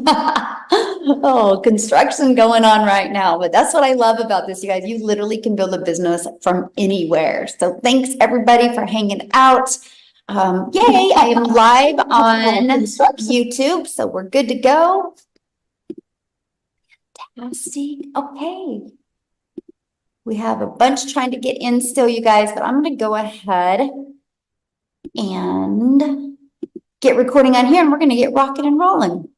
Oh, construction going on right now. But that's what I love about this, you guys. You literally can build a business from anywhere. So thanks everybody for hanging out. Yay, I am live on YouTube, so we're good to go. Fantastic. Okay. We have a bunch trying to get in still, you guys, but I'm going to go ahead and get recording on here, and we're going to get rocking and rolling.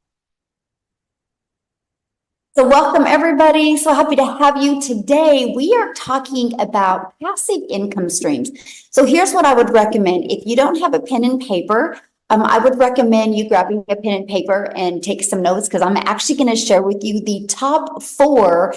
So welcome everybody. So happy to have you today. We are talking about passive income streams. So here's what I would recommend. If you don't have a pen and paper, I would recommend you grabbing a pen and paper and take some notes, because I'm actually going to share with you the top four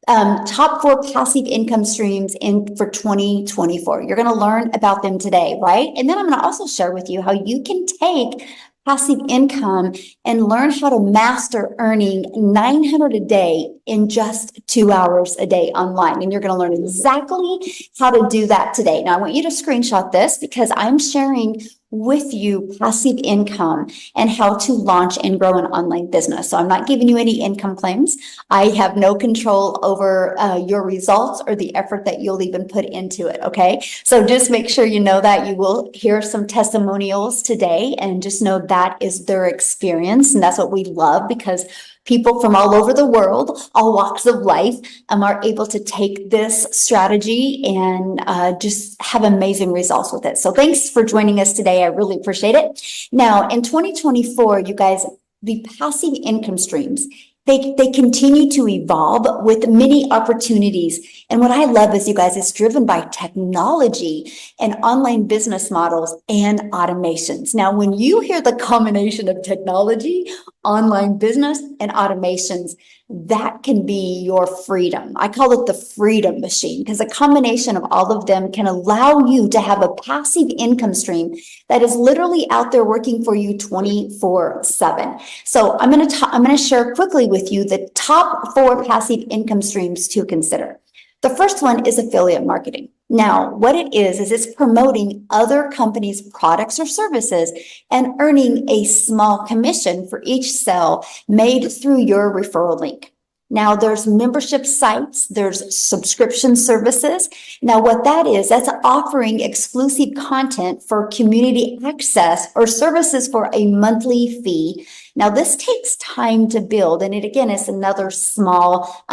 passive income streams for 2024. You're going to learn about them today, right? And then I'm going to also share with you how you can take passive income and learn how to master earning $900 a day in just 2 hours a day online. And you're going to learn exactly how to do that today. Now, I want you to screenshot this, because I'm sharing with you passive income and how to launch and grow an online business. So I'm not giving you any income claims. I have no control over your results or the effort that you'll even put into it. Okay. So just make sure you know that. You will hear some testimonials today, and just know that is their experience. And that's what we love, because people from all over the world, all walks of life, are able to take this strategy and just have amazing results with it. So thanks for joining us today. I really appreciate it. Now, in 2024, you guys, the passive income streams, they continue to evolve with many opportunities. And what I love is, you guys, it's driven by technology and online business models and automations. Now, when you hear the combination of technology, online business, and automations, that can be your freedom. I call it the freedom machine, because a combination of all of them can allow you to have a passive income stream that is literally out there working for you 24/7. So I'm going to share quickly with you the top 4 passive income streams to consider. The first one is affiliate marketing. Now, what it is it's promoting other companies' products or services and earning a small commission for each sale made through your referral link. Now, there's membership sites, there's subscription services. Now, what that is, that's offering exclusive content for community access or services for a monthly fee. Now, this takes time to build, and it again is another small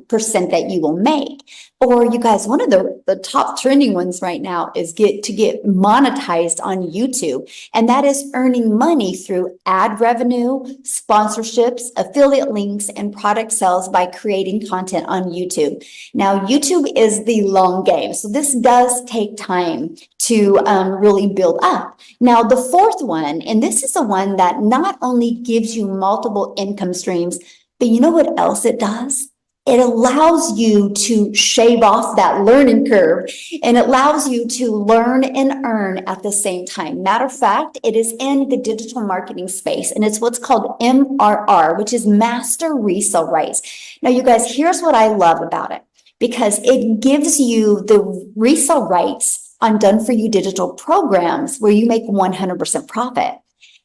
percent that you will make. Or you guys, one of the top trending ones right now is get monetized on YouTube. And that is earning money through ad revenue, sponsorships, affiliate links, and product sales by creating content on YouTube. Now, YouTube is the long game. So this does take time to really build up. Now, the fourth one, and this is the one that not only gives you multiple income streams, but you know what else it does? It allows you to shave off that learning curve, and it allows you to learn and earn at the same time. Matter of fact, it is in the digital marketing space, and it's what's called MRR, which is master resale rights. Now, you guys, here's what I love about it, because it gives you the resale rights on done-for-you digital programs where you make 100% profit.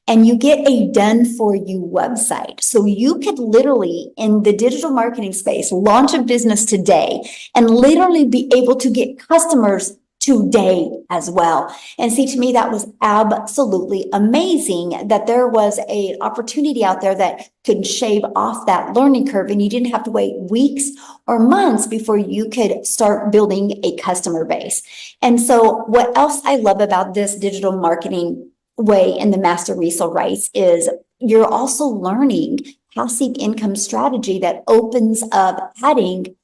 And you get a done-for-you website. So you could literally, in the digital marketing space, launch a business today and literally be able to get customers today as well. And see, to me, that was absolutely amazing, that there was an opportunity out there that could shave off that learning curve, and you didn't have to wait weeks or months before you could start building a customer base. And so what else I love about this digital marketing way in the master resale rights is you're also learning passive income strategy that opens up adding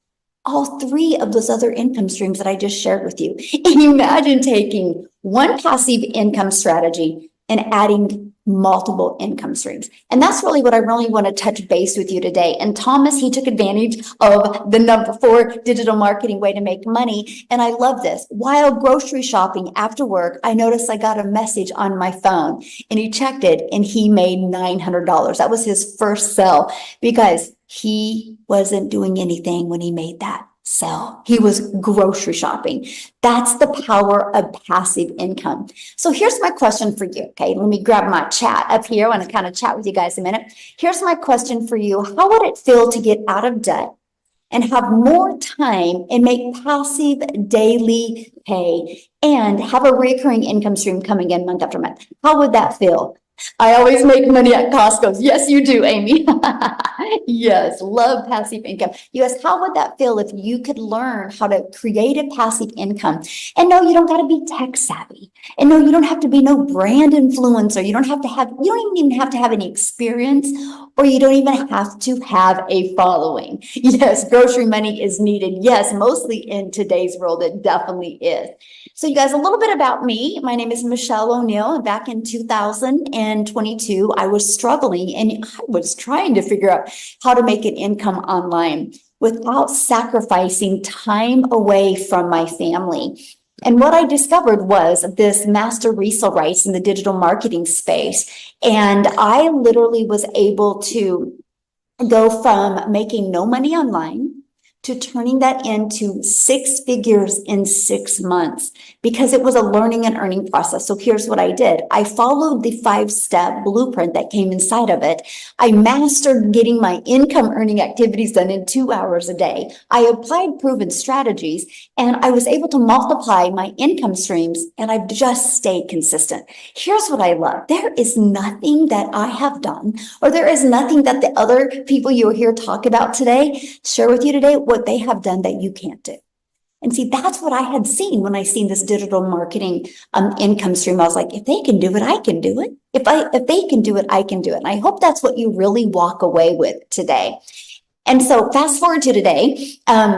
all 3 of those other income streams that I just shared with you. And you imagine taking one passive income strategy and adding multiple income streams. And that's really what I really want to touch base with you today. And Thomas, he took advantage of the number 4 digital marketing way to make money. And I love this. While grocery shopping after work, I noticed I got a message on my phone, and he checked it and he made $900. That was his first sell, because he wasn't doing anything when he made that. sell. He was grocery shopping. That's the power of passive income. So here's my question for you. Okay, let me grab my chat up here. I want to kind of chat with you guys a minute. Here's my question for you. How would it feel to get out of debt and have more time and make passive daily pay and have a recurring income stream coming in month after month? How would that feel? I always make money at Costco. Yes, you do, Amy. Yes, love passive income. Yes, how would that feel if you could learn how to create a passive income? And no, you don't got to be tech savvy. And no, you don't have to be no brand influencer. You don't even have to have any experience, or you don't even have to have a following. Yes, grocery money is needed. Yes, mostly in today's world, it definitely is. So you guys, a little bit about me. My name is Michelle O'Neill. Back in 2022, I was struggling and I was trying to figure out how to make an income online without sacrificing time away from my family. And what I discovered was this master resale rights in the digital marketing space. And I literally was able to go from making no money online to turning that into 6 figures in 6 months, because it was a learning and earning process. So here's what I did. I followed the 5-step blueprint that came inside of it. I mastered getting my income earning activities done in 2 hours a day. I applied proven strategies and I was able to multiply my income streams, and I've just stayed consistent. Here's what I love. There is nothing that I have done, or there is nothing that the other people you hear talk about today, share with you today, what they have done that you can't do. And see, that's what I had seen when I seen this digital marketing income stream. I was like, if they can do it, I can do it. If they can do it, I can do it. And I hope that's what you really walk away with today. And so fast forward to today,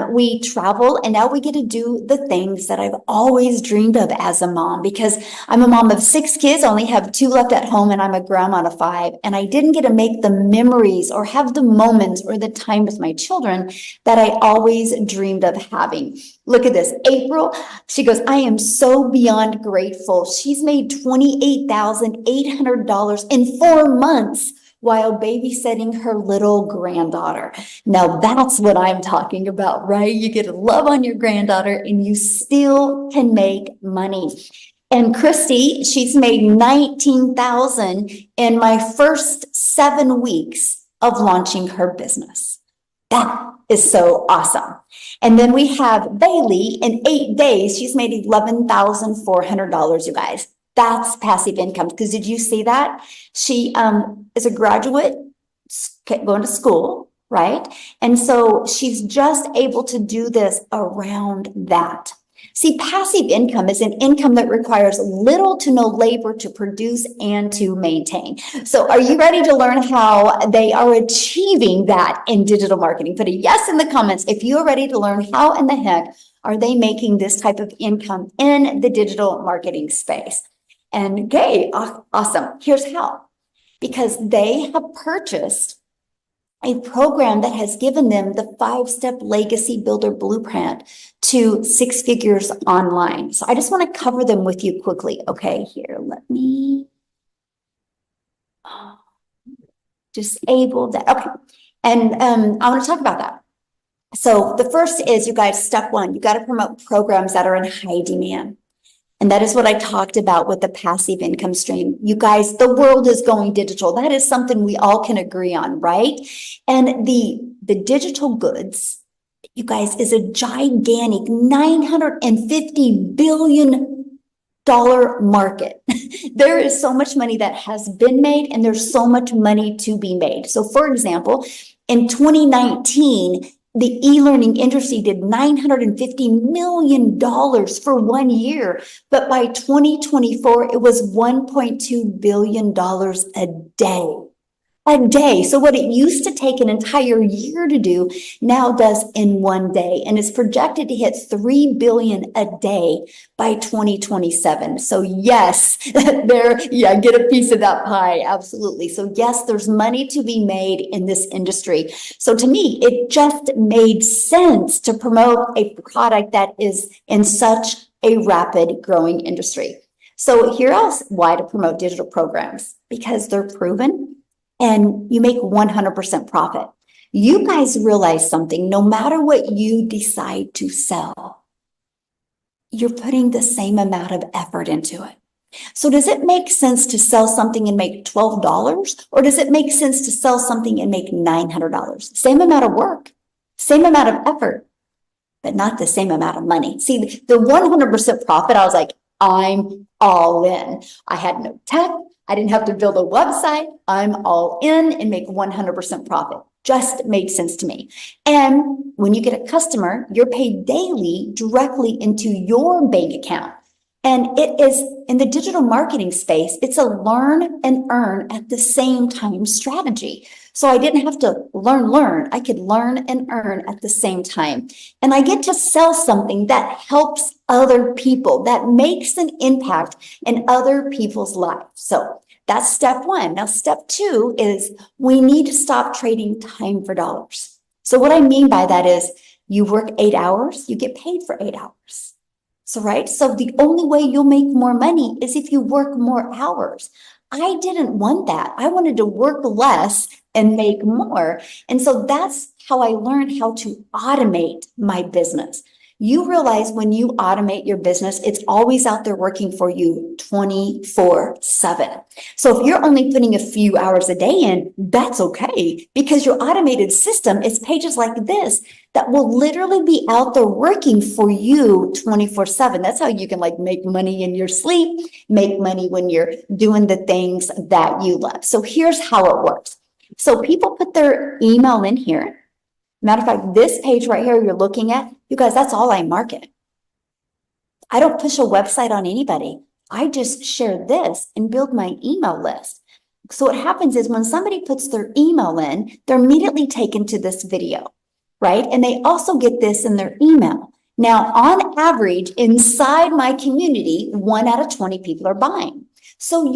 we travel and now we get to do the things that I've always dreamed of as a mom, because I'm a mom of 6 kids, only have 2 left at home, and I'm a grandma to 5. And I didn't get to make the memories or have the moments or the time with my children that I always dreamed of having. Look at this. April, she goes, I am so beyond grateful. She's made $28,800 in 4 months while babysitting her little granddaughter. Now that's what I'm talking about, right? You get to love on your granddaughter and you still can make money. And Christy, she's made $19,000 in my first 7 weeks of launching her business. That is so awesome. And then we have Bailey, in 8 days, she's made $11,400, you guys. That's passive income. Because did you see that? She is a graduate going to school, right? And so she's just able to do this around that. See, passive income is an income that requires little to no labor to produce and to maintain. So are you ready to learn how they are achieving that in digital marketing? Put a yes in the comments if you are ready to learn how in the heck are they making this type of income in the digital marketing space. And okay, awesome. Here's how. Because they have purchased a program that has given them the 5-step legacy builder blueprint to 6 figures online. So I just want to cover them with you quickly. Okay, here, let me disable that. Okay, and I want to talk about that. So the first is, you guys, step 1, you got to promote programs that are in high demand. And that is what I talked about with the passive income stream. You guys, the world is going digital. That is something we all can agree on, right? And the digital goods, you guys, is a gigantic $950 billion market. There is so much money that has been made, and there's so much money to be made. So for example, in 2019, the e-learning industry did $950 million for 1 year, but by 2024, it was $1.2 billion a day. A day. So what it used to take an entire year to do now does in 1 day, and it's projected to hit $3 billion a day by 2027. So yes, get a piece of that pie. Absolutely. So yes, there's money to be made in this industry. So to me, it just made sense to promote a product that is in such a rapid growing industry. So here else, why to promote digital programs? Because they're proven. And you make 100% profit. You guys realize something, no matter what you decide to sell, you're putting the same amount of effort into it. So does it make sense to sell something and make $12, or does it make sense to sell something and make $900? Same amount of work, same amount of effort, but not the same amount of money. See, the 100% profit, I was like, I'm all in. I had no tech. I didn't have to build a website. I'm all in and make 100% profit. Just made sense to me. And when you get a customer, you're paid daily directly into your bank account. And it is in the digital marketing space, it's a learn and earn at the same time strategy. So I didn't have to learn. I could learn and earn at the same time. And I get to sell something that helps other people, that makes an impact in other people's lives. So that's step one. Now, step two is we need to stop trading time for dollars. So what I mean by that is you work 8 hours, you get paid for 8 hours. So the only way you'll make more money is if you work more hours. I didn't want that. I wanted to work less and make more. And so that's how I learned how to automate my business. You realize when you automate your business, it's always out there working for you 24/7. So if you're only putting a few hours a day in, that's okay, because your automated system is pages like this that will literally be out there working for you 24/7. That's how you can make money in your sleep, make money when you're doing the things that you love. So here's how it works. So people put their email in here. Matter of fact, this page right here you're looking at, you guys, that's all I market. I don't push a website on anybody. I just share this and build my email list. So what happens is when somebody puts their email in, they're immediately taken to this video, right? And they also get this in their email. Now, on average, inside my community, 1 out of 20 people are buying. So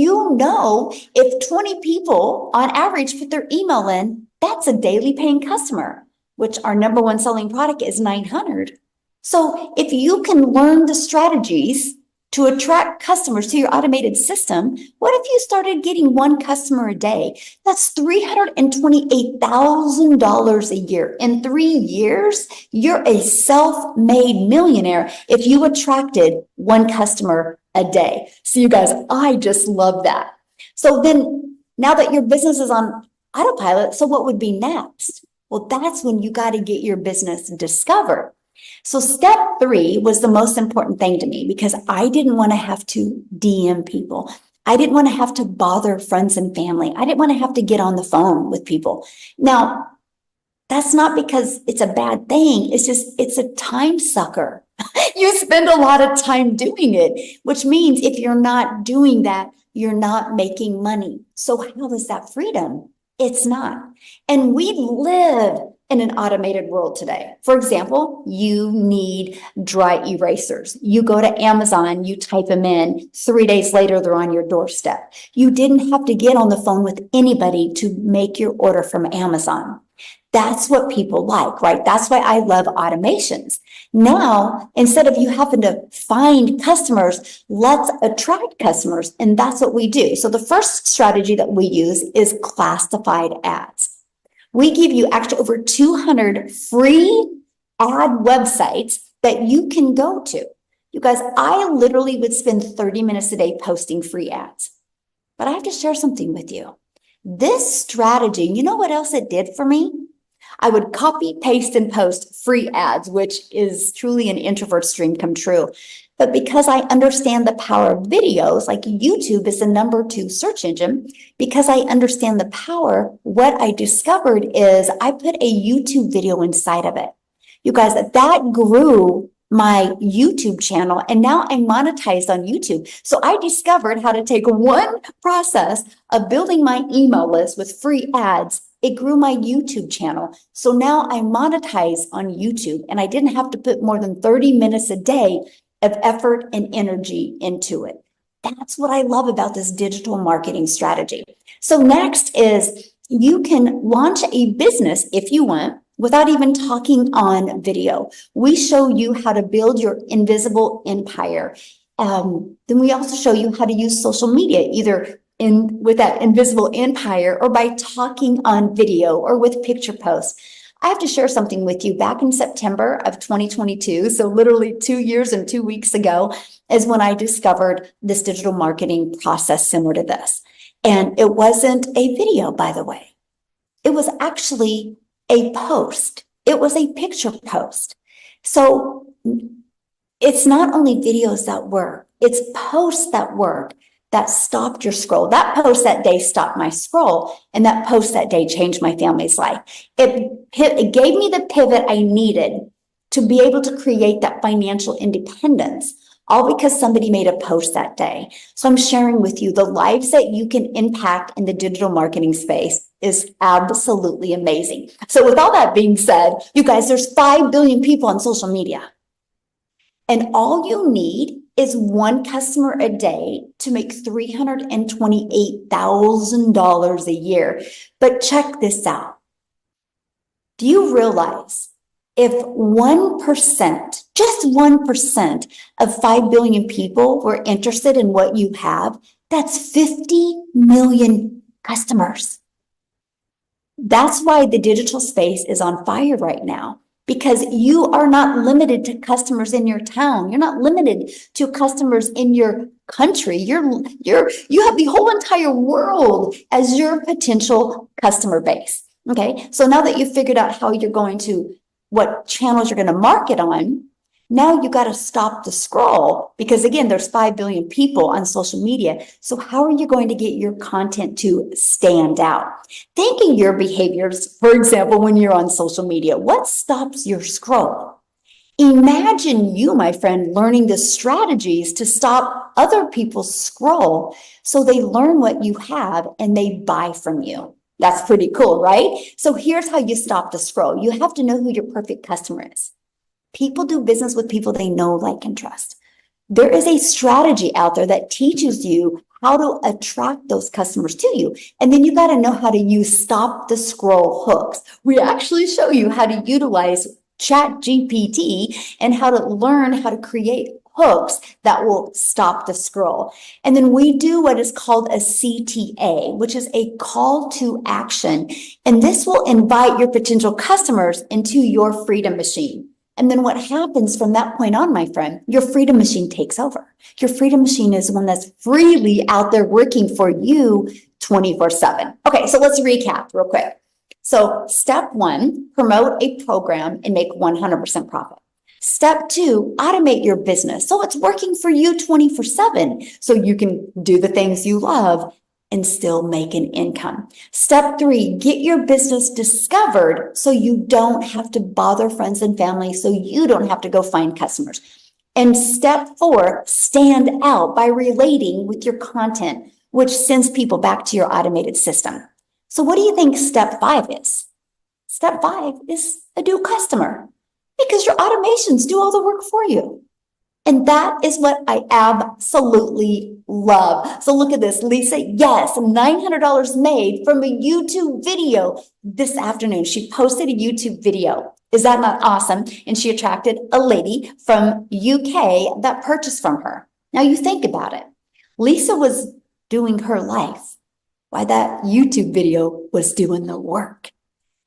if 20 people on average put their email in, that's a daily paying customer, which our number one selling product is 900. So if you can learn the strategies to attract customers to your automated system, what if you started getting one customer a day? That's $328,000 a year. In 3 years, you're a self-made millionaire if you attracted one customer a day. So you guys, I just love that. So then now that your business is on autopilot, so what would be next? Well, that's when you got to get your business discovered. So step 3 was the most important thing to me because I didn't want to have to DM people. I didn't want to have to bother friends and family. I didn't want to have to get on the phone with people. Now, that's not because it's a bad thing. It's a time sucker. You spend a lot of time doing it, which means if you're not doing that, you're not making money. So how is that freedom? It's not. And we live in an automated world today. For example, you need dry erasers. You go to Amazon, you type them in, 3 days later, they're on your doorstep. You didn't have to get on the phone with anybody to make your order from Amazon. That's what people like, right? That's why I love automations. Now, instead of you having to find customers, let's attract customers. And that's what we do. So the first strategy that we use is classified ads. We give you actually over 200 free ad websites that you can go to. You guys, I literally would spend 30 minutes a day posting free ads. But I have to share something with you. This strategy, you know what else it did for me? I would copy, paste, and post free ads, which is truly an introvert's dream come true. But because I understand the power of videos, like YouTube is the number 2 search engine, because I understand the power, what I discovered is I put a YouTube video inside of it. You guys, that grew my YouTube channel, and now I'm monetized on YouTube. So I discovered how to take one process of building my email list with free ads. It grew my YouTube channel. So now I monetize on YouTube, and I didn't have to put more than 30 minutes a day of effort and energy into it. That's what I love about this digital marketing strategy. So next is you can launch a business if you want without even talking on video. We show you how to build your invisible empire. Then we also show you how to use social media, either with that invisible empire, or by talking on video or with picture posts. I have to share something with you. Back in September of 2022, so literally 2 years and 2 weeks ago, is when I discovered this digital marketing process similar to this. And it wasn't a video, by the way. It was actually a post. It was a picture post. So it's not only videos that work, it's posts that work that stopped your scroll. That post that day stopped my scroll, and that post that day changed my family's life. It gave me the pivot I needed to be able to create that financial independence, all because somebody made a post that day. So I'm sharing with you the lives that you can impact in the digital marketing space is absolutely amazing. So with all that being said, you guys, there's 5 billion people on social media. And all you need is one customer a day to make $328,000 a year. But check this out. Do you realize if 1%, just 1% of 5 billion people were interested in what you have, that's 50 million customers. That's why the digital space is on fire right now. Because you are not limited to customers in your town. You're not limited to customers in your country. You have the whole entire world as your potential customer base. Okay, so now that you've figured out how you're going to, what channels you're going to market on, now you got to stop the scroll, because again, there's 5 billion people on social media. So how are you going to get your content to stand out? Thinking your behaviors, for example, when you're on social media, what stops your scroll? Imagine you, my friend, learning the strategies to stop other people's scroll so they learn what you have and they buy from you. That's pretty cool, right? So here's how you stop the scroll. You have to know who your perfect customer is. People do business with people they know, like, and trust. There is a strategy out there that teaches you how to attract those customers to you. And then you got to know how to use stop the scroll hooks. We actually show you how to utilize ChatGPT and how to learn how to create hooks that will stop the scroll. And then we do what is called a CTA, which is a call to action. And this will invite your potential customers into your freedom machine. And then what happens from that point on, my friend, your freedom machine takes over. Your freedom machine is one that's freely out there working for you 24/7. Okay, so let's recap real quick. So step 1, promote a program and make 100% profit. Step 2, automate your business so it's working for you 24/7 so you can do the things you love and still make an income. Step 3, get your business discovered so you don't have to bother friends and family, so you don't have to go find customers. And step 4, stand out by relating with your content, which sends people back to your automated system. So what do you think step 5 is? Step 5 is a new customer, because your automations do all the work for you. And that is what I absolutely love. So look at this, Lisa. Yes, $900 made from a YouTube video this afternoon. She posted a YouTube video. Is that not awesome? And she attracted a lady from UK that purchased from her. Now you think about it. Lisa was doing her life while that YouTube video was doing the work.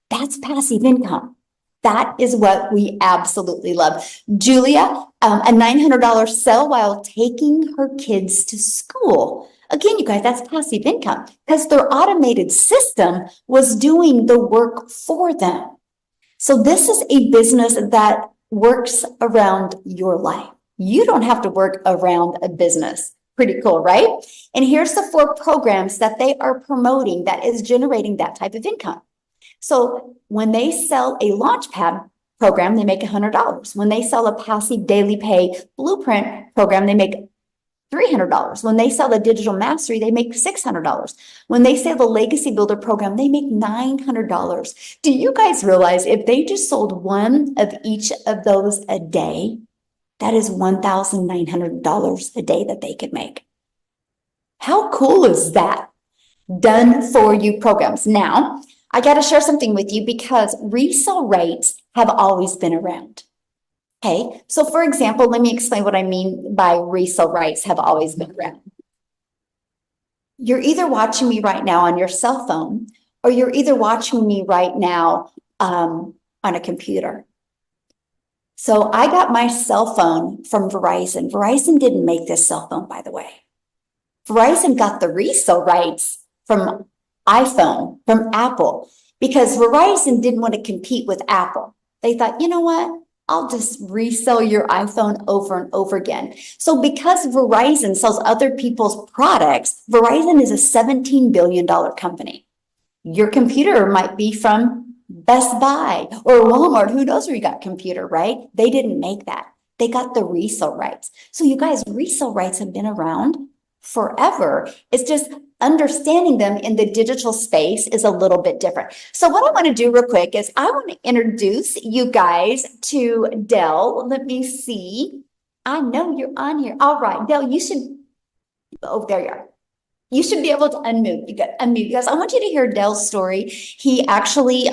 That's passive income. That is what we absolutely love. Julia, a $900 sell while taking her kids to school. Again, you guys, that's passive income because their automated system was doing the work for them. So this is a business that works around your life. You don't have to work around a business. Pretty cool, right? And here's the 4 programs that they are promoting that is generating that type of income. So when they sell a Launchpad program, they make $100. When they sell a passive daily pay blueprint program, they make $300. When they sell the digital mastery, they make $600. When they sell the legacy builder program, they make $900. Do you guys realize if they just sold one of each of those a day, that is $1,900 a day that they could make? How cool is that? Done for you programs. Now, I got to share something with you because resale rates have always been around. Okay, so for example, let me explain what I mean by resale rates have always been around. you're either watching me right now on your cell phone, or you're either watching me right now on a computer. So I got my cell phone from Verizon. Verizon didn't make this cell phone, by the way. Verizon got the resale rights from iPhone, from Apple, because Verizon didn't want to compete with Apple. They thought, you know what? I'll just resell your iPhone over and over again. So because Verizon sells other people's products, Verizon is a $17 billion company. Your computer might be from Best Buy or Walmart. Who knows where you got computer, right? They didn't make that. They got the resale rights. So you guys, resale rights have been around forever. It's just understanding them in the digital space is a little bit different. So what I want to do real quick is I want to introduce you guys to Dell. Let me see. I know you're on here. All right, Dell, you should, oh, there you are. You should be able to unmute. You got unmute. You guys, I want you to hear Dell's story. He actually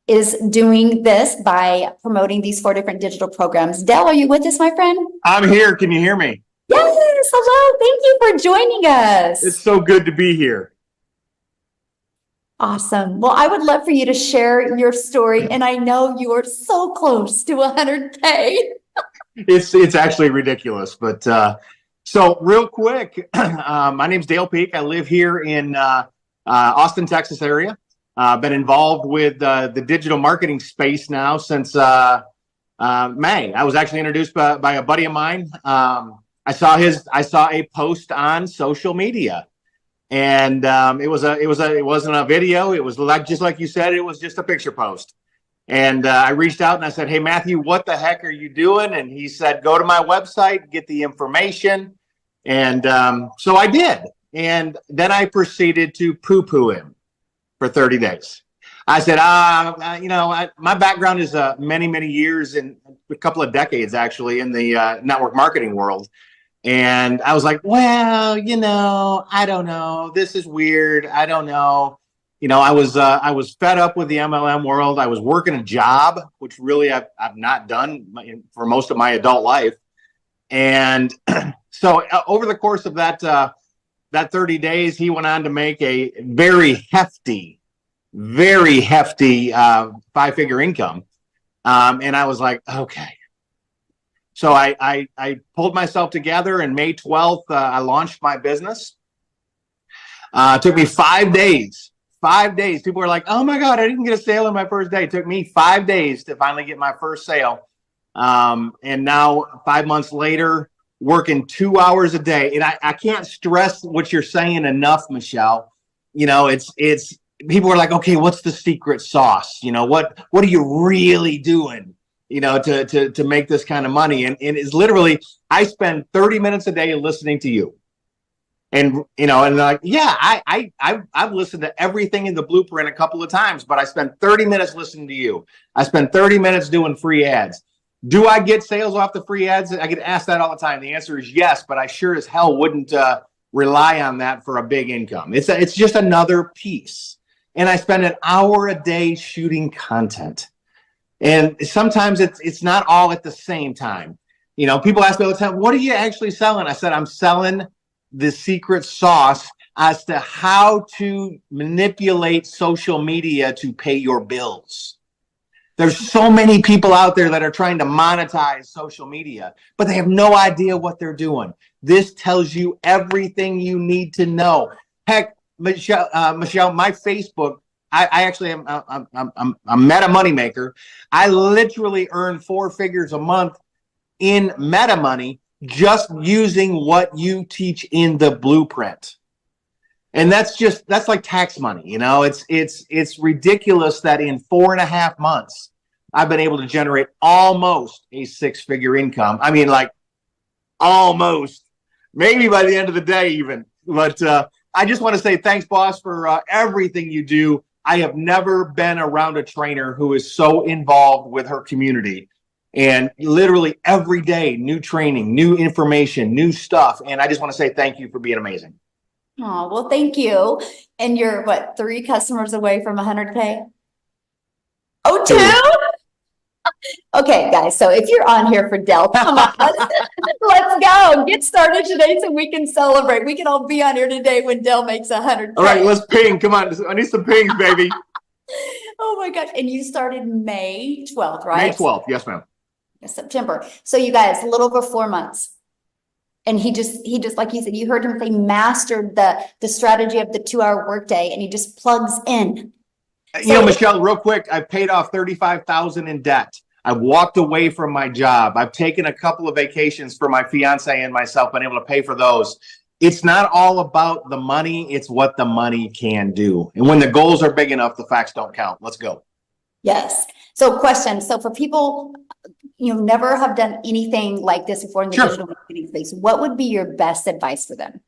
is doing this by promoting these 4 different digital programs. Dell, are you with us, my friend? I'm here. Can you hear me? Yes. Hello. Thank you for joining us. It's so good to be here. Awesome. Well, I would love for you to share your story, and I know you are so close to 100K. It's actually ridiculous, but so real quick, my name's Dale Peak. I live here in Austin, Texas area. Been involved with the digital marketing space now since May. I was actually introduced by a buddy of mine. I saw a post on social media, and it wasn't a video. It was just like you said. It was just a picture post. And I reached out and I said, "Hey, Matthew, what the heck are you doing?" And he said, "Go to my website, get the information." And so I did. And then I proceeded to poo-poo him for 30 days. I said, my background is many, many years and a couple of decades, actually, in the network marketing world. And I was like, well, I don't know. This is weird. I don't know. I was fed up with the MLM world. I was working a job, which really I've not done for most of my adult life. And so over the course of that 30 days, he went on to make a very hefty 5-figure income. And I was like, okay. So I pulled myself together, and May 12th, I launched my business. It took me 5 days. 5 days. People were like, "Oh my God, I didn't get a sale on my first day." It took me 5 days to finally get my first sale. And now 5 months later, working 2 hours a day. And I can't stress what you're saying enough, Michelle. It's people are like, "Okay, what's the secret sauce? What are you really doing, to make this kind of money?" And it's literally, I spend 30 minutes a day listening to you. And and like, yeah, I've listened to everything in the blueprint a couple of times, but I spent 30 minutes listening to you. I spent 30 minutes doing free ads. Do I get sales off the free ads? I get asked that all the time. The answer is yes, but I sure as hell wouldn't rely on that for a big income. It's just another piece. And I spend an hour a day shooting content. And sometimes it's not all at the same time. People ask me all the time, "What are you actually selling?" I said, "I'm selling the secret sauce as to how to manipulate social media to pay your bills." There's so many people out there that are trying to monetize social media, but they have no idea what they're doing. This tells you everything you need to know. Heck, Michelle, my Facebook, I actually am I'm a meta moneymaker. I literally earn 4 figures a month in meta money just using what you teach in the blueprint. And that's like tax money. It's ridiculous that in 4.5 months, I've been able to generate almost a 6-figure income. I mean, like almost, maybe by the end of the day even. But I just want to say thanks, boss, for everything you do. I have never been around a trainer who is so involved with her community. And literally every day, new training, new information, new stuff. And I just want to say thank you for being amazing. Oh, well, thank you. And you're 3 customers away from 100K? Oh, 2? Okay, guys, so if you're on here for Dell, come on, let's go. Get started today so we can celebrate. We can all be on here today when Dell makes 100K. All right, let's ping. Come on. I need some pings, baby. Oh my gosh. And you started May 12th, right? May 12th. Yes, ma'am. September. So you guys, a little over 4 months. And he just, like you said, you heard him say, mastered the strategy of the 2-hour workday, and he just plugs in. You know, Michelle, real quick, I've paid off $35,000 in debt. I've walked away from my job. I've taken a couple of vacations for my fiance and myself, been able to pay for those. It's not all about the money. It's what the money can do. And when the goals are big enough, the facts don't count. Let's go. Yes. So question. So for people, never have done anything like this before in the digital marketing space, what would be your best advice for them?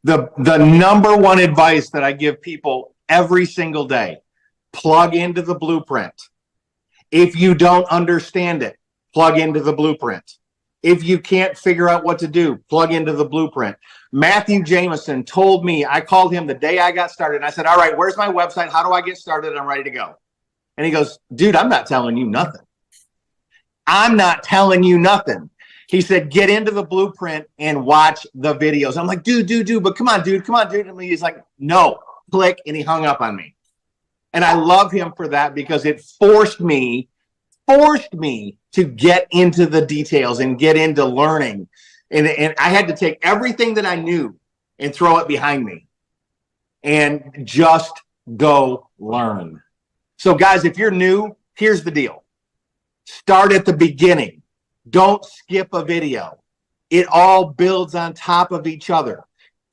The number one advice that I give people every single day, plug into the blueprint. If you don't understand it, plug into the blueprint. If you can't figure out what to do, plug into the blueprint. Matthew Jameson told me, I called him the day I got started, and I said, all right, where's my website? How do I get started? I'm ready to go. And he goes, dude, I'm not telling you nothing. I'm not telling you nothing. He said, get into the blueprint and watch the videos. I'm like, dude, but come on, dude. And he's like, no, click. And he hung up on me. And I love him for that, because it forced me to get into the details and get into learning. And I had to take everything that I knew and throw it behind me and just go learn. So guys, if you're new, here's the deal. Start at the beginning. Don't skip a video. It all builds on top of each other.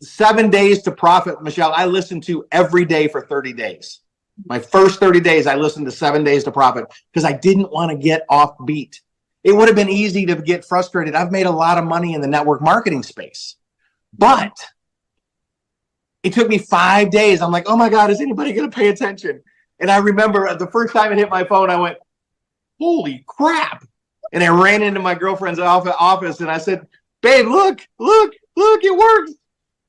7 days to profit, Michelle, I listened to every day for 30 days. My first 30 days, I listened to 7 days to profit because I didn't want to get off beat. It would have been easy to get frustrated. I've made a lot of money in the network marketing space, but it took me 5 days. I'm like, oh my God, is anybody going to pay attention? And I remember the first time it hit my phone, I went, holy crap. And I ran into my girlfriend's office and I said, babe, look, it works.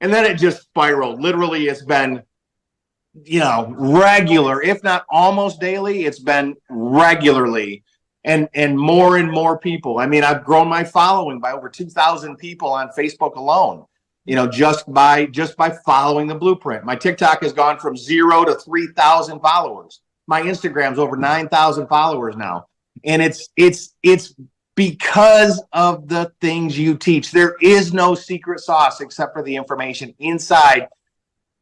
And then it just spiraled. Literally, it's been, regular, if not almost daily. It's been regularly and more people. I mean, I've grown my following by over 2,000 people on Facebook alone, just by following the blueprint. My TikTok has gone from 0 to 3,000 followers. My Instagram's over 9,000 followers now. And it's because of the things you teach. There is no secret sauce except for the information inside.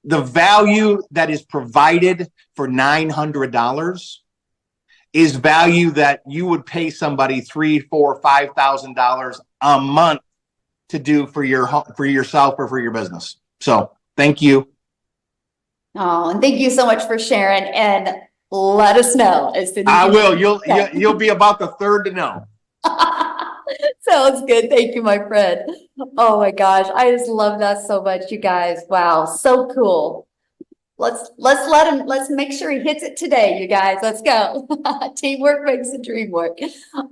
The value that is provided for $900 is value that you would pay somebody $3,000, $4,000, $5,000 a month to do for yourself or for your business. So thank you. Oh, and thank you so much for sharing, and let us know as soon as I will. You'll be about the third to know. Sounds good. Thank you, my friend. Oh my gosh, I just love that so much, you guys. Wow, so cool. Let's make sure he hits it today, you guys. Let's go. Teamwork makes the dream work.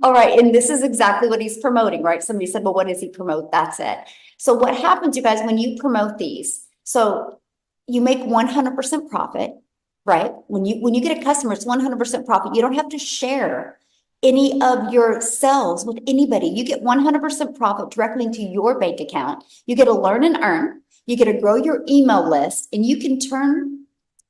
All right, and this is exactly what he's promoting, right? Somebody said, well, what does he promote? That's it. So what happens, you guys, when you promote these? So you make 100% profit, right? When you get a customer, it's 100% profit. You don't have to share any of your sales with anybody. You get 100% profit directly into your bank account. You get to learn and earn. You get to grow your email list, and you can turn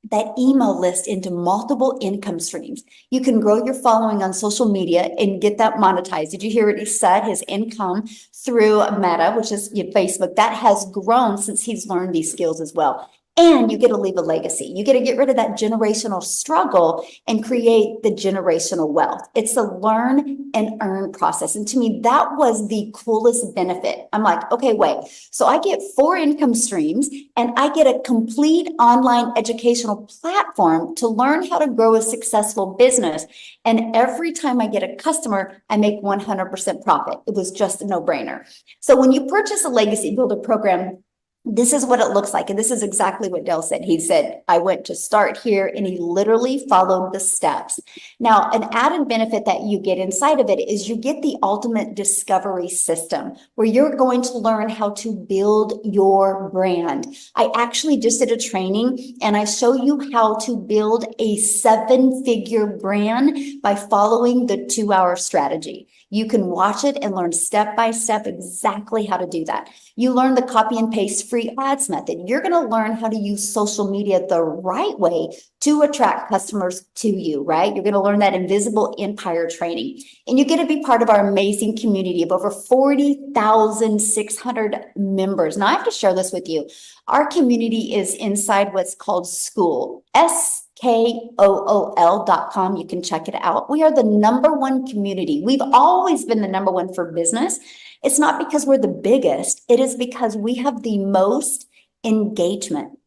that email list into multiple income streams. You can grow your following on social media and get that monetized. Did you hear what he said? His income through Meta, which is Facebook, that has grown since he's learned these skills as well. And you get to leave a legacy. You get to get rid of that generational struggle and create the generational wealth. It's a learn and earn process. And to me, that was the coolest benefit. I'm like, okay, wait. So I get 4 income streams and I get a complete online educational platform to learn how to grow a successful business. And every time I get a customer, I make 100% profit. It was just a no-brainer. So when you purchase a legacy builder program This is what it looks like. And this is exactly what Dale said. He said, I went to start here, and he literally followed the steps. Now, an added benefit that you get inside of it is you get the ultimate discovery system where you're going to learn how to build your brand. I actually just did a training and I show you how to build a 7-figure brand by following the 2-hour strategy. You can watch it and learn step by step exactly how to do that. You learn the copy and paste free ads method. You're going to learn how to use social media the right way to attract customers to you, right? You're going to learn that invisible empire training. And you get to be part of our amazing community of over 40,600 members. Now, I have to share this with you. Our community is inside what's called School, SKOOL.com. You can check it out. We are the #1 community. We've always been the #1 for business. It's not because we're the biggest. It is because we have the most engagement.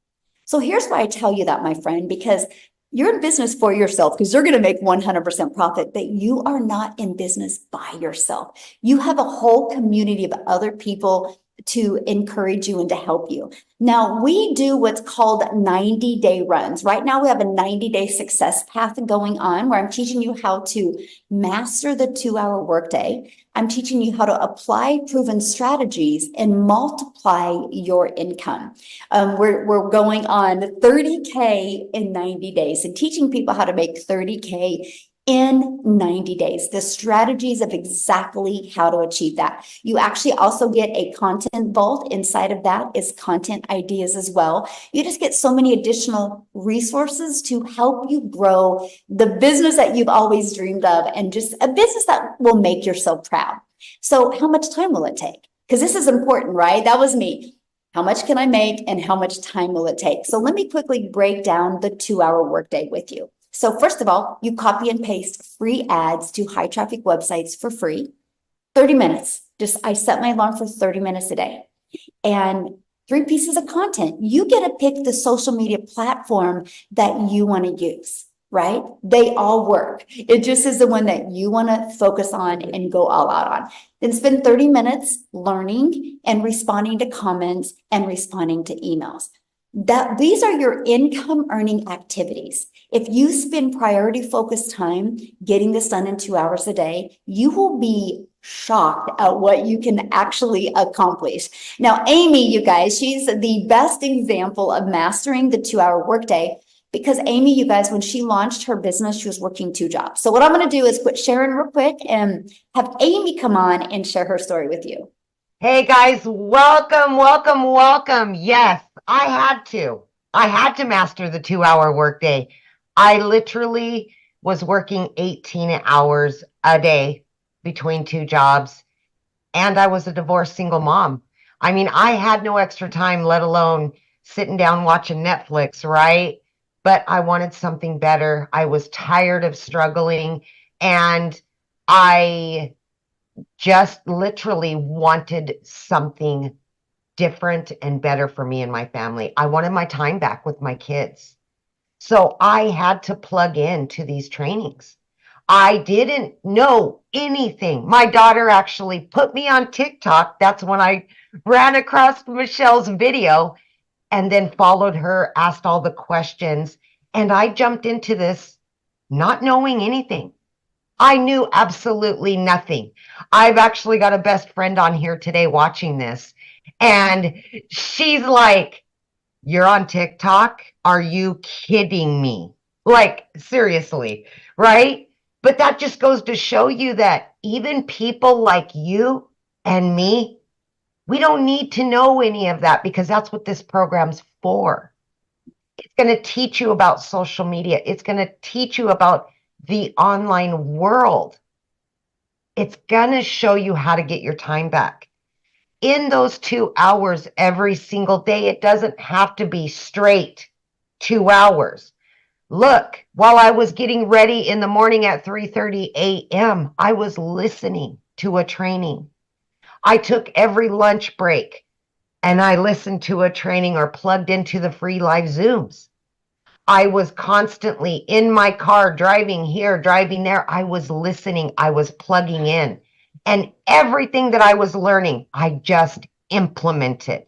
So here's why I tell you that, my friend, because you're in business for yourself because you're going to make 100% profit, but you are not in business by yourself. You have a whole community of other people to encourage you and to help you. Now, we do what's called 90-day runs. Right now, we have a 90-day success path going on where I'm teaching you how to master the 2-hour workday. I'm teaching you how to apply proven strategies and multiply your income. We're going on 30K in 90 days and teaching people how to make 30K in 90 days, the strategies of exactly how to achieve that. You actually also get a content vault. Inside of that is content ideas as well. You just get so many additional resources to help you grow the business that you've always dreamed of, and just a business that will make yourself proud. So how much time will it take? Because this is important, right? That was me. How much can I make and how much time will it take? So let me quickly break down the 2-hour workday with you. So first of all, you copy and paste free ads to high traffic websites for free. 30 minutes. I set my alarm for 30 minutes a day. And 3 pieces of content. You get to pick the social media platform that you want to use, right? They all work. It just is the one that you want to focus on and go all out on. Then spend 30 minutes learning and responding to comments and responding to emails. These are your income earning activities. If you spend priority focused time getting this done in 2 hours a day, you will be shocked at what you can actually accomplish. Now, Amy, you guys, she's the best example of mastering the 2-hour workday, because Amy, you guys, when she launched her business, she was working 2 jobs. So what I'm going to do is quit sharing real quick and have Amy come on and share her story with you. Hey guys, welcome, welcome, welcome. Yes, I had to master the 2-hour workday. I literally was working 18 hours a day between 2 jobs, and I was a divorced single mom. I mean, I had no extra time, let alone sitting down watching Netflix, right? But I wanted something better. I was tired of struggling, and I just literally wanted something different and better for me and my family. I wanted my time back with my kids. So I had to plug into these trainings. I didn't know anything. My daughter actually put me on TikTok. That's when I ran across Michelle's video and then followed her, asked all the questions, and I jumped into this not knowing anything. I knew absolutely nothing. I've actually got a best friend on here today watching this, and she's like, "You're on TikTok? Are you kidding me?" Like, seriously, right? But that just goes to show you that even people like you and me, we don't need to know any of that, because that's what this program's for. It's going to teach you about social media. It's going to teach you about the online world. It's going to show you how to get your time back. In those 2 hours every single day, it doesn't have to be straight 2 hours. Look, while I was getting ready in the morning at 3:30 a.m., I was listening to a training. I took every lunch break and I listened to a training or plugged into the free live Zooms. I was constantly in my car, driving here, driving there. I was listening. I was plugging in. And everything that I was learning, I just implemented.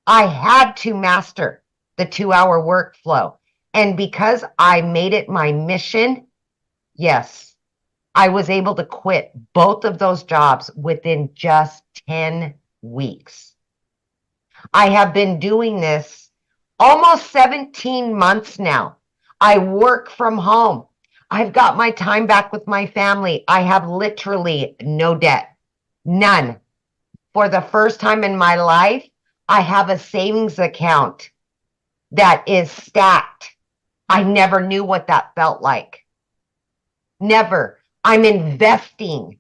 I had to master the 2-hour workflow. And because I made it my mission, yes, I was able to quit both of those jobs within just 10 weeks. I have been doing this almost 17 months now. I work from home. I've got my time back with my family. I have literally no debt, none. For the first time in my life, I have a savings account that is stacked. I never knew what that felt like. Never. I'm investing.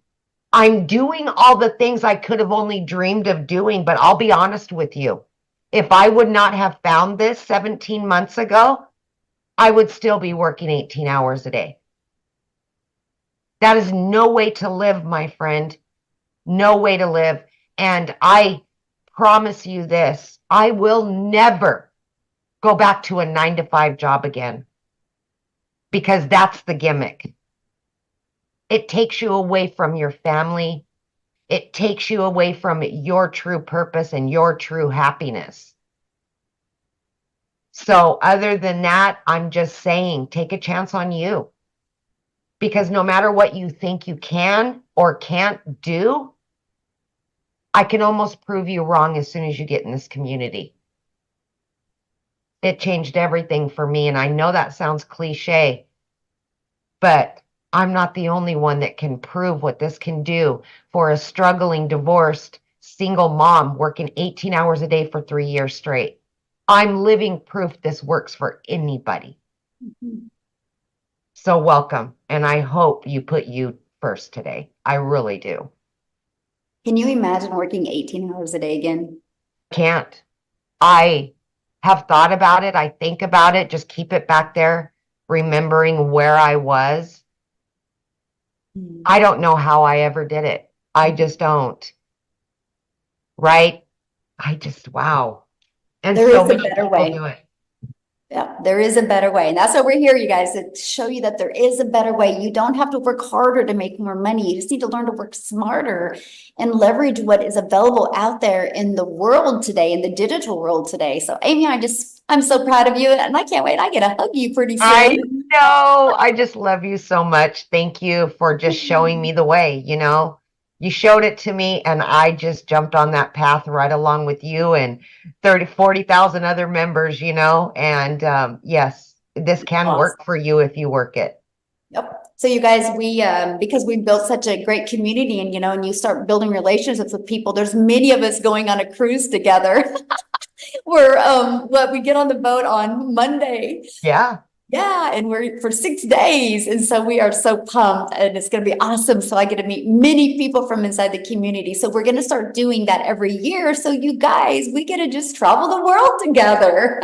I'm doing all the things I could have only dreamed of doing, but I'll be honest with you. If I would not have found this 17 months ago, I would still be working 18 hours a day. That is no way to live, my friend. No way to live. And I promise you this, I will never go back to a 9-to-5 job again, because that's the gimmick. It takes you away from your family. It takes you away from your true purpose and your true happiness. So other than that, I'm just saying, take a chance on you. Because no matter what you think you can or can't do, I can almost prove you wrong as soon as you get in this community. It changed everything for me. And I know that sounds cliche, but I'm not the only one that can prove what this can do for a struggling, divorced, single mom working 18 hours a day for 3 years straight. I'm living proof this works for anybody. Mhm. So welcome. And I hope you put you first today. I really do. Can you imagine working 18 hours a day again? Can't. I have thought about it. I think about it. Just keep it back there, remembering where I was. I don't know how I ever did it. I just don't. Right? Wow. And There so is a many better people way. do it. Yeah, there is a better way. And that's why we're here, you guys, to show you that there is a better way. You don't have to work harder to make more money. You just need to learn to work smarter and leverage what is available out there in the world today, in the digital world today. So Amy, I'm so proud of you, and I can't wait. I get to hug you pretty I soon. know. I just love you so much. Thank you for just showing me the way, you know. You showed it to me, and I just jumped on that path right along with you and 40,000 other members, you know. And yes, this can Awesome. work for you if you work it. Yep. So you guys, we because we built such a great community, and and you start building relationships with people. There's many of us going on a cruise together. We're we get on the boat on Monday. Yeah. Yeah, and we're for 6 days. And so we are so pumped, and it's going to be awesome. So I get to meet many people from inside the community. So we're going to start doing that every year. So you guys, we get to just travel the world together.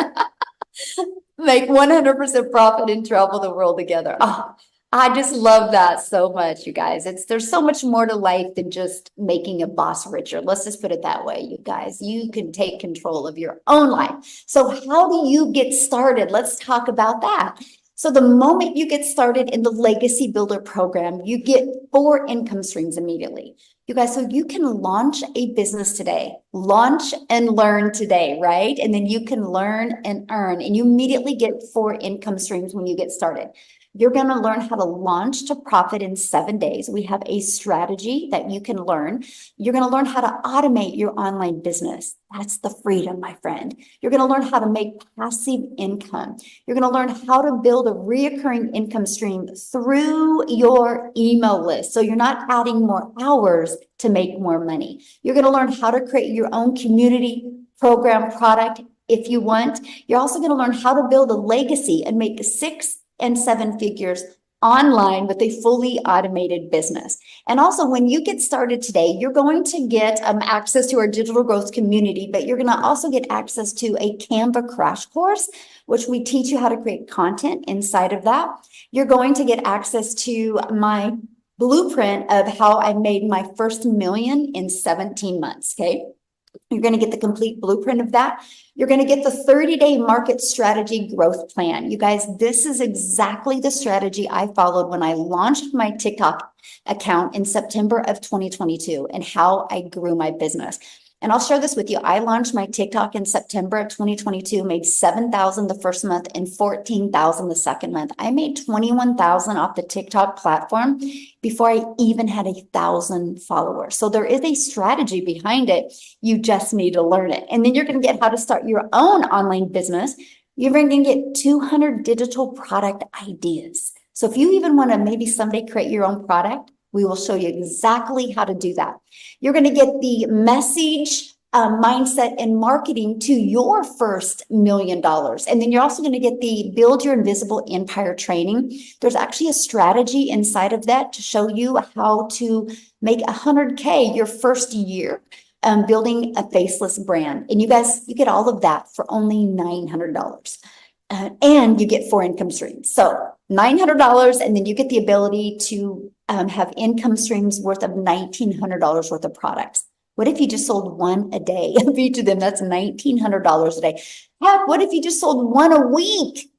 Make 100% profit and travel the world together. Oh, I just love that so much, you guys. There's so much more to life than just making a boss richer. Let's just put it that way, you guys. You can take control of your own life. So how do you get started? Let's talk about that. So the moment you get started in the Legacy Builder program, you get 4 income streams immediately. You guys, so you can launch a business today, launch and learn today, right? And then you can learn and earn, and you immediately get 4 income streams when you get started. You're going to learn how to launch to profit in 7 days. We have a strategy that you can learn. You're going to learn how to automate your online business. That's the freedom, my friend. You're going to learn how to make passive income. You're going to learn how to build a reoccurring income stream through your email list. So you're not adding more hours to make more money. You're going to learn how to create your own community program product if you want. You're also going to learn how to build a legacy and make 6 and 7 figures online with a fully automated business. And also, when you get started today, you're going to get access to our digital growth community, but you're going to also get access to a Canva crash course, which we teach you how to create content inside of that. You're going to get access to my blueprint of how I made my first million in 17 months. Okay. You're going to get the complete blueprint of that. You're going to get the 30-day market strategy growth plan. You guys, this is exactly the strategy I followed when I launched my TikTok account in September of 2022 and how I grew my business. And I'll share this with you. I launched my TikTok in September of 2022, made 7,000 the first month and 14,000 the second month. I made 21,000 off the TikTok platform before I even had 1,000 followers. So there is a strategy behind it. You just need to learn it. And then you're going to get how to start your own online business. You're going to get 200 digital product ideas. So if you even want to maybe someday create your own product, we will show you exactly how to do that. You're going to get the message, mindset, and marketing to your first $1 million. And then you're also going to get the Build Your Invisible Empire training. There's actually a strategy inside of that to show you how to make 100K your first year. Building a faceless brand. And you guys, you get all of that for only $900. And you get 4 income streams. So $900, and then you get the ability to have income streams worth of $1,900 worth of products. What if you just sold one a day of each of them? That's $1,900 a day. Heck, what if you just sold one a week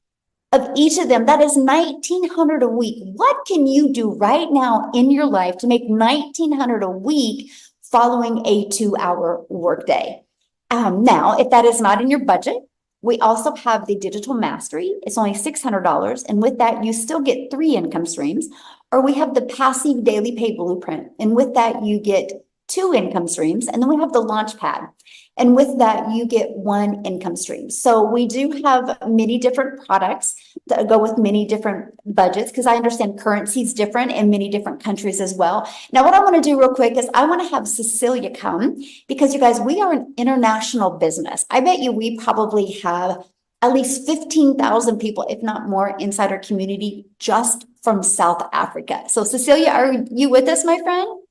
of each of them? That is $1,900 a week. What can you do right now in your life to make $1,900 a week following a 2-hour workday? Now, if that is not in your budget, we also have the digital mastery. It's only $600. And with that, you still get 3 income streams. Or we have the passive daily pay blueprint. And with that, you get 2 income streams. And then we have the launch pad. And with that, you get 1 income stream. So we do have many different products that go with many different budgets, because I understand currency is different in many different countries as well. Now, what I want to do real quick is I want to have Cecilia come, because you guys, we are an international business. I bet you we probably have at least 15,000 people, if not more, inside our community just from South Africa. So Cecilia, are you with us, my friend?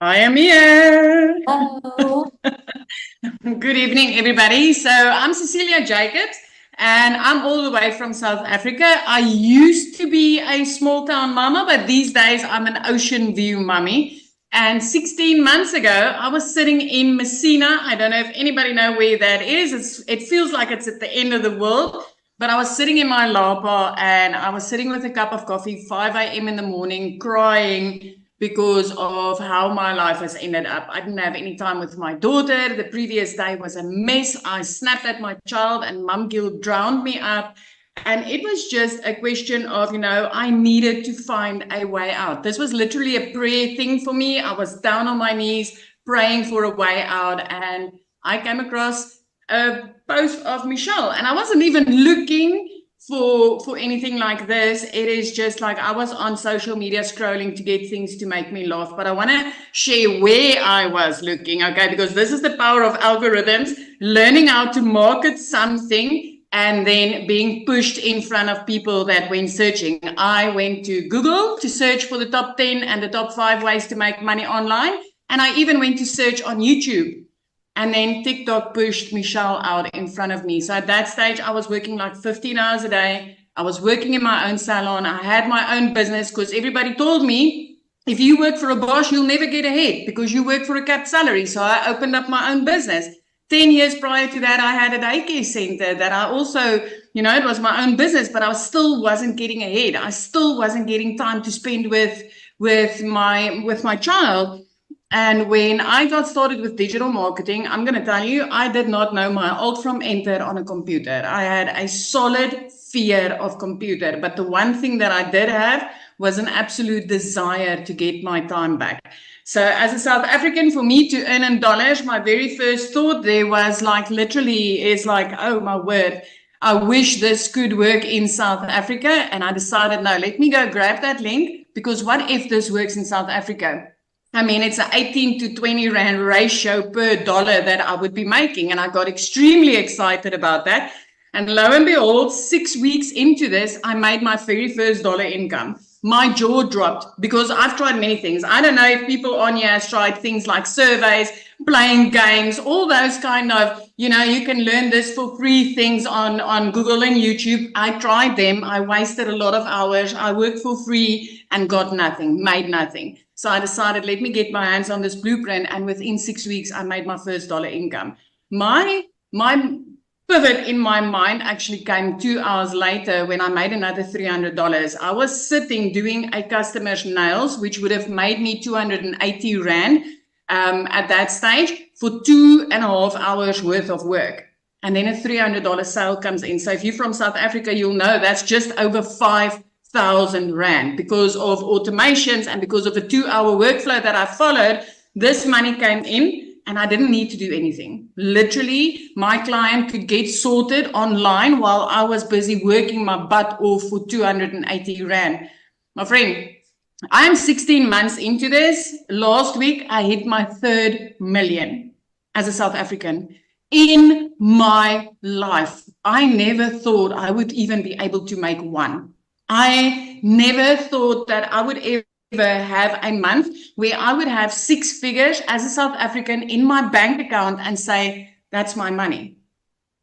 I am here. Hello. Good evening, everybody. So I'm Cecilia Jacobs, and I'm all the way from South Africa. I used to be a small town mama, but these days I'm an ocean view mummy. And 16 months ago, I was sitting in Messina. I don't know if anybody know where that is. It feels like it's at the end of the world. But I was sitting in my lapa, and I was sitting with a cup of coffee, 5 a.m. in the morning, crying because of how my life has ended up. I didn't have any time with my daughter. The previous day was a mess. I snapped at my child, and mum guilt drowned me up. And it was just a question of, I needed to find a way out. This was literally a prayer thing for me. I was down on my knees praying for a way out. And I came across a post of Michelle, and I wasn't even looking for anything like this. It is just like I was on social media scrolling to get things to make me laugh. But I want to share where I was looking, okay? Because this is the power of algorithms, learning how to market something and then being pushed in front of people that went searching. I went to Google to search for the top 10 and the top 5 ways to make money online. And I even went to search on YouTube. And then TikTok pushed Michelle out in front of me. So at that stage, I was working like 15 hours a day. I was working in my own salon. I had my own business, because everybody told me, if you work for a boss, you'll never get ahead because you work for a capped salary. So I opened up my own business. 10 years prior to that, I had a daycare center that I also, it was my own business, but I still wasn't getting ahead. I still wasn't getting time to spend with my child. And when I got started with digital marketing, I'm going to tell you, I did not know my alt from enter on a computer. I had a solid fear of computer. But the one thing that I did have was an absolute desire to get my time back. So as a South African, for me to earn in dollars, my very first thought there was oh my word, I wish this could work in South Africa. And I decided, no, let me go grab that link, because what if this works in South Africa? I mean, it's an 18 to 20 Rand ratio per dollar that I would be making. And I got extremely excited about that. And lo and behold, 6 weeks into this, I made my very first dollar income. My jaw dropped, because I've tried many things. I don't know if people on here have tried things like surveys, playing games, all those kind of, you can learn this for free things on Google and YouTube. I tried them. I wasted a lot of hours. I worked for free and got nothing, made nothing. So I decided, let me get my hands on this blueprint. And within 6 weeks, I made my first dollar income. My pivot in my mind actually came 2 hours later, when I made another $300. I was sitting doing a customer's nails, which would have made me 280 Rand at that stage, for 2.5 hours worth of work. And then a $300 sale comes in. So if you're from South Africa, you'll know that's just over 5,000 Rand. Because of automations and because of a 2-hour workflow that I followed, this money came in and I didn't need to do anything. Literally, my client could get sorted online while I was busy working my butt off for 280 Rand. My friend, I am 16 months into this. Last week, I hit my 3rd million as a South African. In my life, I never thought I would even be able to make one. I never thought that I would ever have a month where I would have 6 figures as a South African in my bank account and say, that's my money.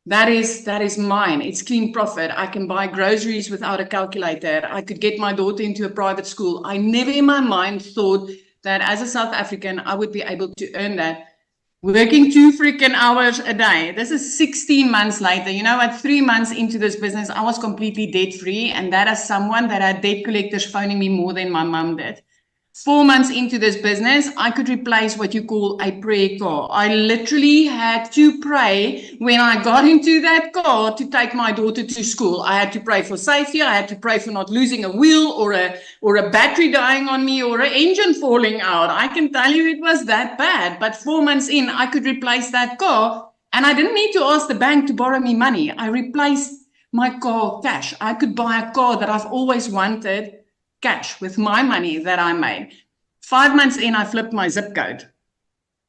That is mine. It's clean profit. I can buy groceries without a calculator. I could get my daughter into a private school. I never in my mind thought that as a South African, I would be able to earn that. Working 2 freaking hours a day. This is 16 months later. You know what? 3 months into this business, I was completely debt free. And that is someone that had debt collectors phoning me more than my mom did. 4 months into this business, I could replace what you call a prayer car. I literally had to pray when I got into that car to take my daughter to school. I had to pray for safety. I had to pray for not losing a wheel or a battery dying on me or an engine falling out. I can tell you it was that bad. But 4 months in, I could replace that car. And I didn't need to ask the bank to borrow me money. I replaced my car cash. I could buy a car that I've always wanted cash with my money that I made. 5 months in, I flipped my zip code.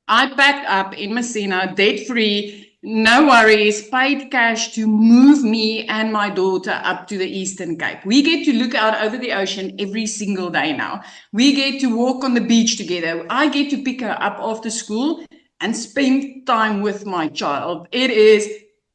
I packed up in Messina, debt-free, no worries, paid cash to move me and my daughter up to the Eastern Cape. We get to look out over the ocean every single day now. We get to walk on the beach together. I get to pick her up after school and spend time with my child. It is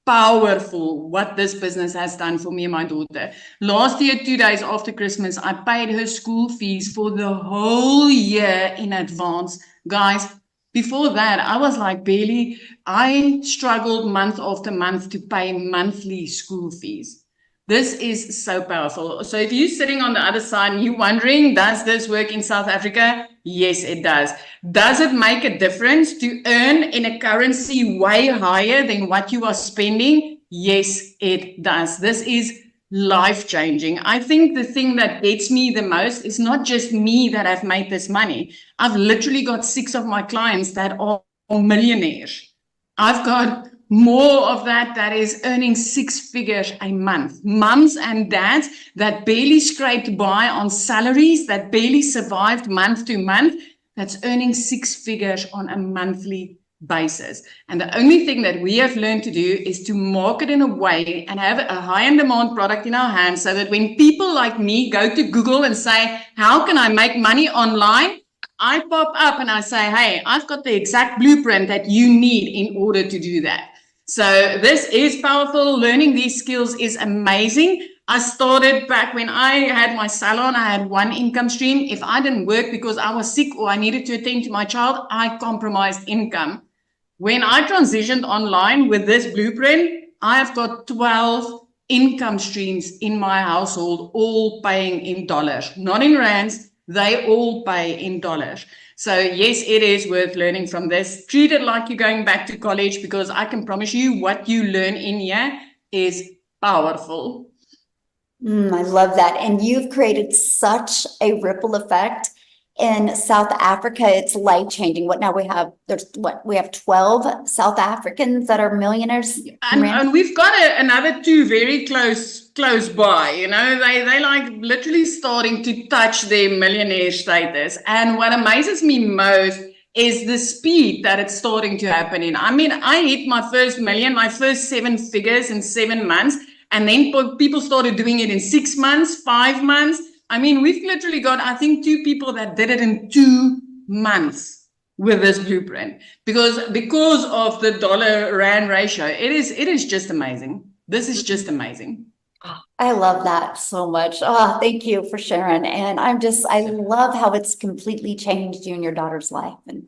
powerful what this business has done for me and my daughter. Last year, 2 days after Christmas, I paid her school fees for the whole year in advance. Guys, before that, I was like barely, I struggled month after month to pay monthly school fees. This is so powerful. So if you're sitting on the other side and you're wondering, does this work in South Africa? Yes, it does. Does it make a difference to earn in a currency way higher than what you are spending? Yes, it does. This is life-changing. I think the thing that gets me the most is not just me that have made this money. I've literally got 6 of my clients that are millionaires. I've got more of that is earning 6 figures a month. Mums and dads that barely scraped by on salaries, that barely survived month to month, that's earning 6 figures on a monthly basis. And the only thing that we have learned to do is to market in a way and have a high and demand product in our hands so that when people like me go to Google and say, how can I make money online? I pop up and I say, hey, I've got the exact blueprint that you need in order to do that. So this is powerful. Learning these skills is amazing. I started back when I had my salon. I had one income stream. If I didn't work because I was sick or I needed to attend to my child, I compromised income. When I transitioned online with this blueprint, I have got 12 income streams in my household, all paying in dollars, not in rands. They all pay in dollars. So yes, it is worth learning from this. Treat it like you're going back to college, because I can promise you what you learn in here is powerful. I love that. And you've created such a ripple effect in South Africa. It's life-changing. What now we have, we have 12 South Africans that are millionaires. And we've got another 2 very close by, you know, they like literally starting to touch their millionaire status. And what amazes me most is the speed that it's starting to happen in. I mean, I hit my first million, my first 7 figures in 7 months. And then people started doing it in 6 months, 5 months. I mean, we've literally got, I think, 2 people that did it in 2 months with this blueprint because of the dollar-rand ratio. It is just amazing. This is just amazing. I love that so much. Oh, thank you for sharing. And I love how it's completely changed you and your daughter's life. And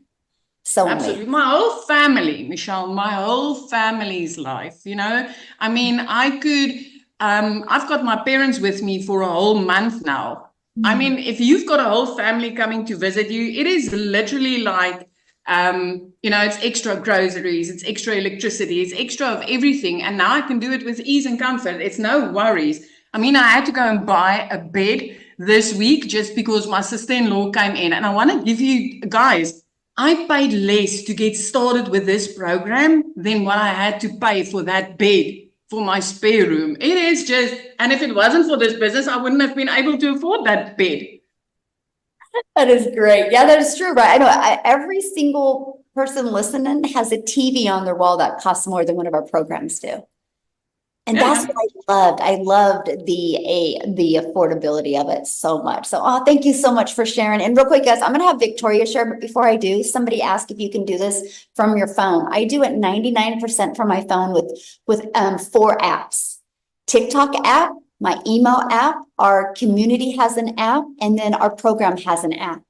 so absolutely. My whole family, Michelle, my whole family's life, you know, I mean, I've got my parents with me for a whole month now. I mean, if you've got a whole family coming to visit you, it is literally like It's extra groceries, it's extra electricity, it's extra of everything. And now I can do it with ease and comfort. It's no worries. I mean, I had to go and buy a bed this week just because my sister-in-law came in. And I want to give you guys, I paid less to get started with this program than what I had to pay for that bed for my spare room. It is just, and if it wasn't for this business, I wouldn't have been able to afford that bed. That is great. Yeah, that is true, right? I know every single person listening has a TV on their wall that costs more than one of our programs do. And that's what I loved. I loved the affordability of it so much. So, thank you so much for sharing. And real quick, guys, I'm going to have Victoria share, but before I do, somebody asked if you can do this from your phone. I do it 99% from my phone with 4 apps. TikTok app, my email app, our community has an app, and then our program has an app.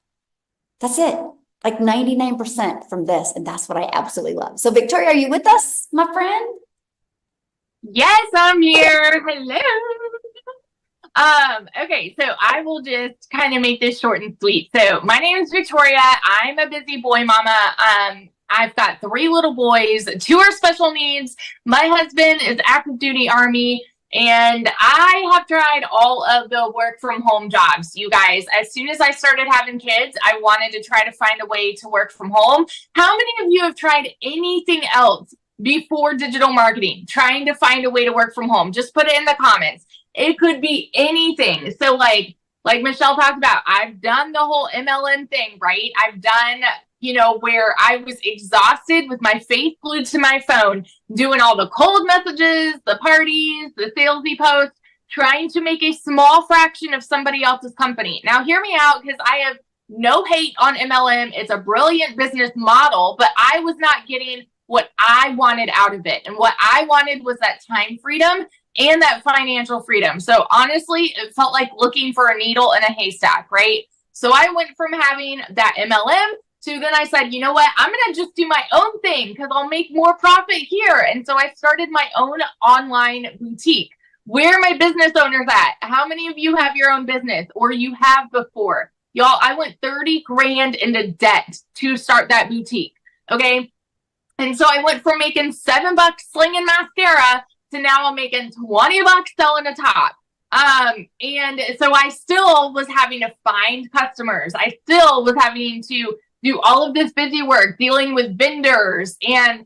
That's it. Like 99% from this, and that's what I absolutely love. So, Victoria, are you with us, my friend? Yes, I'm here. Hello. Okay, so I will just kind of make this short and sweet. So my name is Victoria. I'm a busy boy mama. I've got 3 little boys, 2 are special needs. My husband is active duty Army, and I have tried all of the work from home jobs. You guys, as soon as I started having kids, I wanted to try to find a way to work from home. How many of you have tried anything else before digital marketing, trying to find a way to work from home? Just put it in the comments. It could be anything. So like Michelle talked about, I've done the whole MLM thing, right? I've done, where I was exhausted with my face glued to my phone, doing all the cold messages, the parties, the salesy posts, trying to make a small fraction of somebody else's company. Now hear me out, because I have no hate on MLM. It's a brilliant business model, but I was not getting what I wanted out of it. And what I wanted was that time freedom and that financial freedom. So honestly, it felt like looking for a needle in a haystack, right? So I went from having that MLM to then I said, you know what? I'm going to just do my own thing because I'll make more profit here. And so I started my own online boutique. Where are my business owners at? How many of you have your own business or you have before? Y'all, I went 30 grand into debt to start that boutique. Okay. And so I went from making $7 slinging mascara to now I'm making $20 selling a top. And so I still was having to find customers. I still was having to do all of this busy work, dealing with vendors and,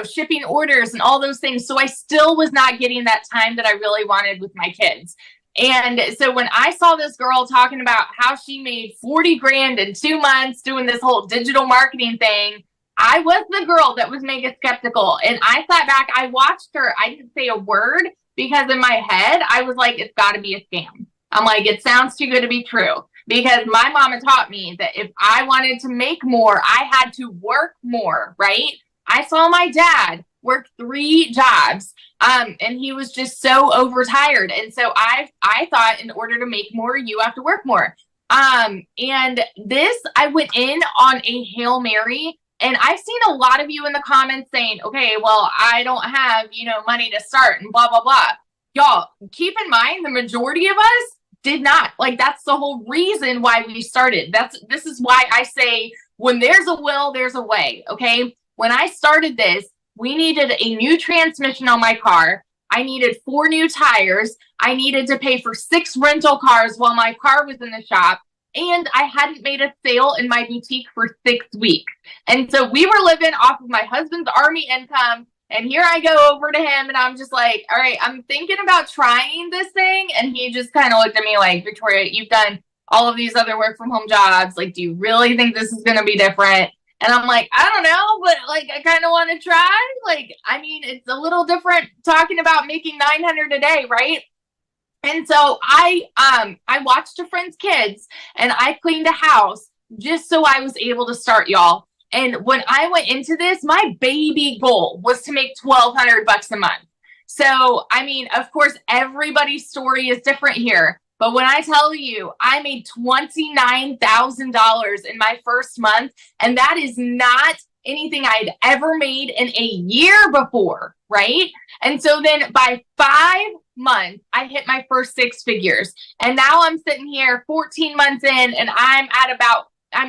shipping orders and all those things. So I still was not getting that time that I really wanted with my kids. And so when I saw this girl talking about how she made 40 grand in 2 months doing this whole digital marketing thing, I was the girl that was mega skeptical. And I sat back, I watched her. I didn't say a word because in my head, I was like, it's got to be a scam. I'm like, it sounds too good to be true. Because my mama taught me that if I wanted to make more, I had to work more, right? I saw my dad work 3 jobs and he was just so overtired. And so I thought in order to make more, you have to work more. And this, I went in on a Hail Mary. And I've seen a lot of you in the comments saying, okay, well, I don't have, money to start and blah, blah, blah. Y'all, keep in mind, the majority of us did not. Like, that's the whole reason why we started. This is why I say, when there's a will, there's a way, okay? When I started this, we needed a new transmission on my car. I needed 4 new tires. I needed to pay for 6 rental cars while my car was in the shop. And I hadn't made a sale in my boutique for 6 weeks. And so we were living off of my husband's Army income. And here I go over to him and I'm just like, all right, I'm thinking about trying this thing. And he just kind of looked at me like, Victoria, you've done all of these other work from home jobs. Like, do you really think this is going to be different? And I'm like, I don't know, but like, I kind of want to try. Like, I mean, it's a little different talking about making 900 a day, right? And so I watched a friend's kids and I cleaned a house just so I was able to start, y'all. And when I went into this, my baby goal was to make $1,200 a month. So, I mean, of course, everybody's story is different here. But when I tell you, I made $29,000 in my first month, and that is not anything I'd ever made in a year before, right? And so then by 5 months, I hit my first 6 figures. And now I'm sitting here 14 months in and I'm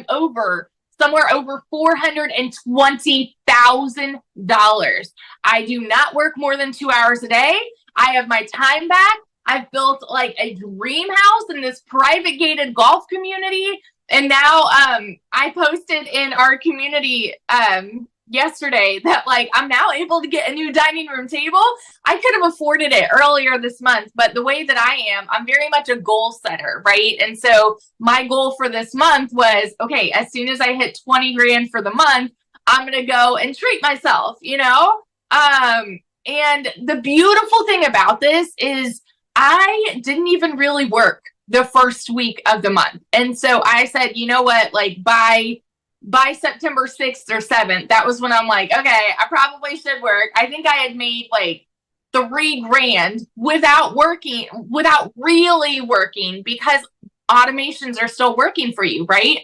over somewhere over $420,000. I do not work more than 2 hours a day. I have my time back. I've built like a dream house in this private gated golf community. And now I posted in our community yesterday that like I'm now able to get a new dining room table. I could have afforded it earlier this month, but the way that I'm very much a goal setter, right? And so my goal for this month was, okay, as soon as I hit 20 grand for the month, I'm going to go and treat myself, you know? And the beautiful thing about this is I didn't even really work the first week of the month. And so I said, you know what, like by September 6th or 7th, that was when I'm like, okay, I probably should work. I think I had made like 3 grand without really working, because automations are still working for you, right?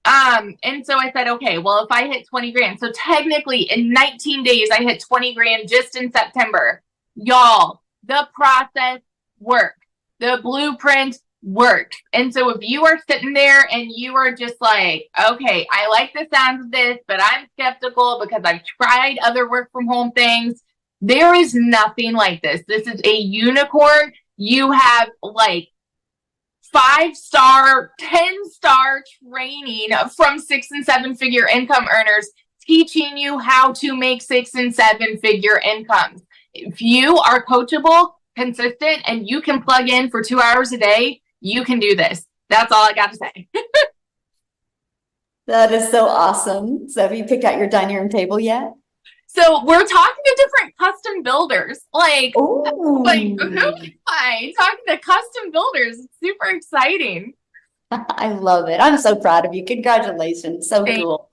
And so I said, okay, well, if I hit 20 grand, so technically in 19 days, I hit 20 grand just in September. Y'all, the process worked. The blueprint worked. And so if you are sitting there and you are just like, okay, I like the sound of this, but I'm skeptical because I've tried other work from home things. There is nothing like this. This is a unicorn. You have like 5-star, 10-star training from 6 and 7 figure income earners teaching you how to make 6 and 7 figure incomes. If you are coachable, consistent, and you can plug in for 2 hours a day, you can do this. That's all I got to say. That is so awesome. So have you picked out your dining room table yet? So we're talking to different custom builders. Like who am I? Talking to custom builders. It's super exciting. I love it. I'm so proud of you. Congratulations. So cool.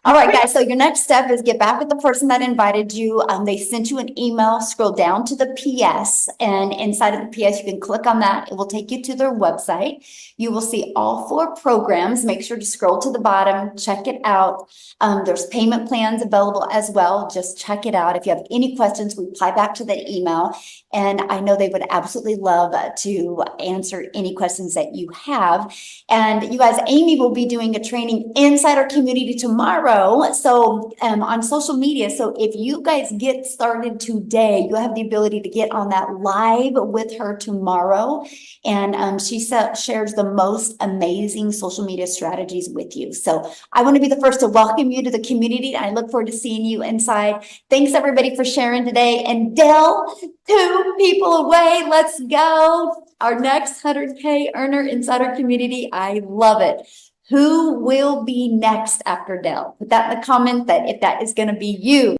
All right, guys. So your next step is get back with the person that invited you. They sent you an email. Scroll down to the PS, and inside of the PS, you can click on that. It will take you to their website. You will see all 4 programs. Make sure to scroll to the bottom, check it out. There's payment plans available as well. Just check it out. If you have any questions, reply back to the email. And I know they would absolutely love to answer any questions that you have. And you guys, Amy will be doing a training inside our community tomorrow. So on social media. So if you guys get started today, you have the ability to get on that live with her tomorrow. And she shares the most amazing social media strategies with you. So I want to be the first to welcome you to the community. I look forward to seeing you inside. Thanks everybody for sharing today. And Dell, 2 people away. Let's go. Our next 100K earner inside our community. I love it. Who will be next after Dell? Put that in the comment that if that is going to be you.